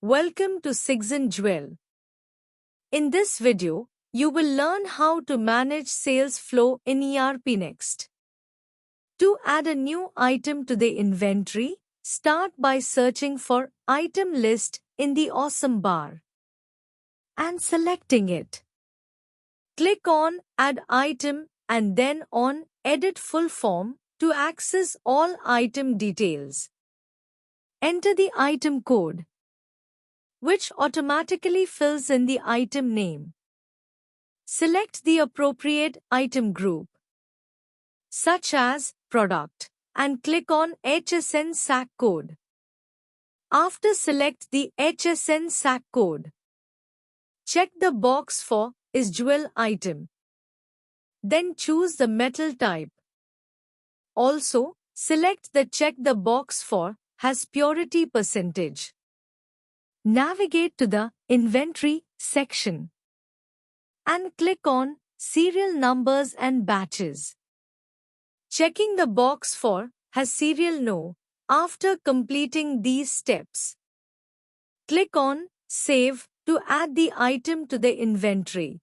Welcome to Sigzen JEWEL. In this video, you will learn how to manage sales flow in ERPNext. To add a new item to the inventory, start by searching for Item List in the Awesome bar and selecting it. Click on Add Item and then on Edit Full Form to access all item details. Enter the item code, which automatically fills in the item name. Select the appropriate item group, such as Product, and click on HSN SAC code. After select the HSN SAC code, check the box for Is Jewel item. Then choose the metal type. Also, select the check the box for Has purity percentage. Navigate to the Inventory section and click on Serial Numbers and Batches. Checking the box for Has serial no. After completing these steps, click on Save to add the item to the inventory.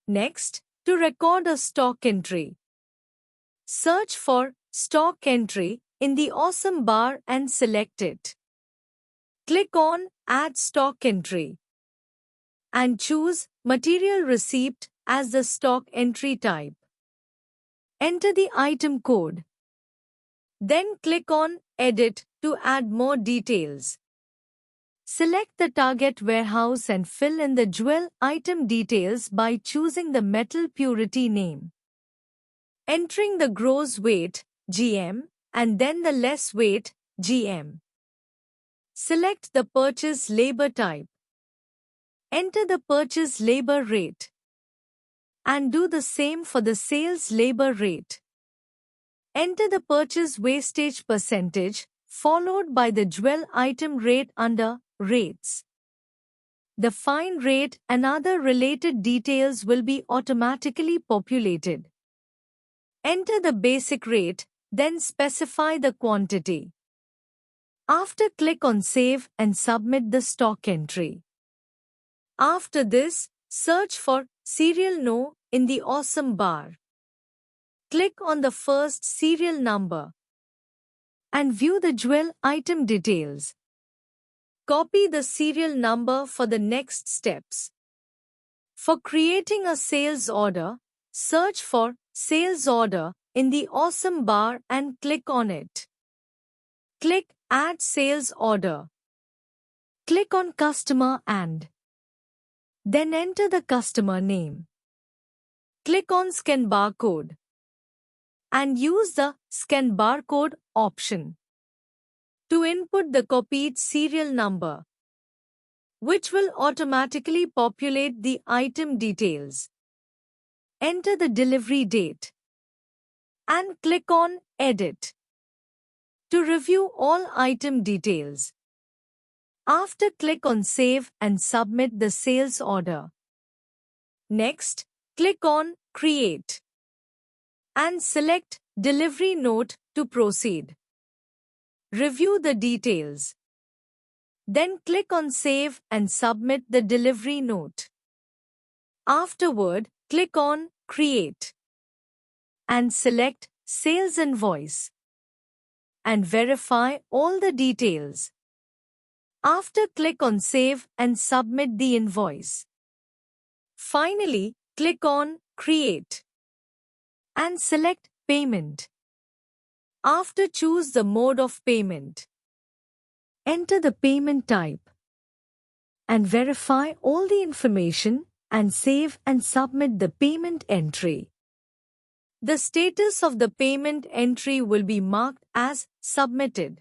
Next, to record a stock entry, search for Stock Entry in the Awesome bar and select it. Click on Add Stock Entry and choose Material Receipt as the stock entry type. Enter the item code. Then click on Edit to add more details. Select the target warehouse and fill in the jewel item details by choosing the metal purity name, entering the gross weight (GM) and then the less weight (GM). Select the purchase labor type. Enter the purchase labor rate. And do the same for the sales labor rate. Enter the purchase wastage percentage, followed by the jewel item rate under Rates. The fine rate and other related details will be automatically populated. Enter the basic rate, then specify the quantity. After, click on Save and submit the stock entry. After this, search for Serial No in the Awesome bar. Click on the first serial number and view the jewel item details. Copy the serial number for the next steps. For creating a sales order, search for Sales Order in the Awesome bar and click on it. Click Add Sales Order. Click on Customer and then enter the customer name. Click on Scan Barcode and use the Scan Barcode option to input the copied serial number, which will automatically populate the item details. Enter the delivery date and click on Edit to review all item details. After, click on Save and submit the sales order. Next, click on Create and select Delivery Note to proceed. Review the details. Then click on Save and submit the delivery note. Afterward, click on Create and select Sales Invoice and verify all the details. After, click on Save and submit the invoice. Finally, click on Create and select Payment. After, choose the mode of payment. Enter the payment type and verify all the information and save and submit the payment entry. The status of the payment entry will be marked as Submitted.